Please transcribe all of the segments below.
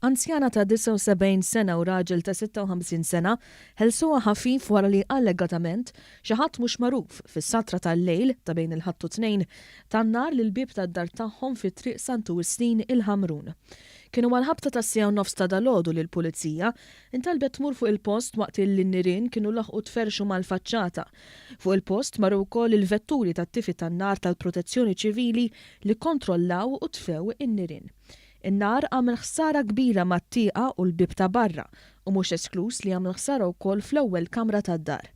Anzjana ta' 79 sena u raġel ta' 56 sena ħelsuha ħafif wara li allegatament xi ħadd mhux magħruf fis-satra tal-lejl ta' bejn il-ħadd u tnejn tan-nar lil bieb tad-dar tagħhom fit-triq Sant'Ugustin il-Ħamrun. Kienu għal-ħabta ta' sija nofs ta' dalgħodu li l-pulizija intalbet tmur fuq il-post waqt li n-nirien kienu laħqu tferxu mal-faċċata. Fuq il-post marru wkoll il-vetturi tat-tifi tan-nar tal-Protezzjoni Ċivili li kontrollaw u tfew in-nirien. In-nar għamel ħsara kbira mat-tieqa u l-bib ta' barra u mhux esklus li għamel ħsara wkoll fl-ewwel kamra tad-dar.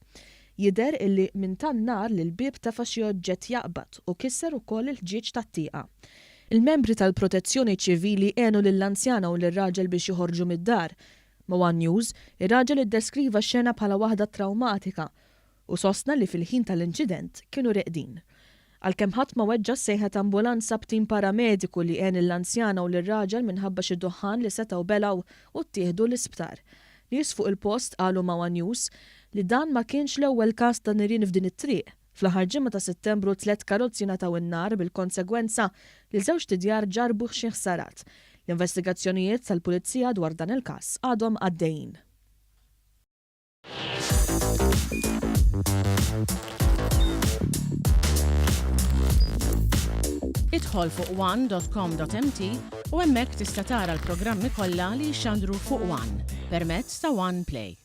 Jidher illi minn tan-nar li l-bib tafa' xi oġġett jaqbad u kisser ukoll il-ħġieġ tat-tieqa. Il-membri tal-Protezzjoni Ċivili għenu lill-anzjana u lir-raġel biex joħorġu mid-dar. Ma' One News, ir-raġel iddeskriva x-xena bħala waħda trawmatika u sostna li fil-ħin tal-inċident kienu reqdin. Għalkemm ħadd ma weġġa' sejħet ambulanza b'tim paramediku li għen l-anzjana u lir-raġel minħabba xi duħan li setgħu belgħu u ttieħdu l-isptar. Nies fuq il-post qalu ma' One News li dan ma kienx l-ewwel każ ta' nirien f'din it-triq. Fl-aħħar ġimgħa ta' Settembru 3 karozzi nataw in-nar bil-konsegwenza li żewġ tidjar ġarbu xi ħsarat. L-investigazzjonijiet tal-Pulizija dwar dan il-każ għadhom għaddejjin. Idħol fuq one.com.mt u hemmhekk tista' tara l-programmi kollha li jxandru fuq One permezz ta' One Play.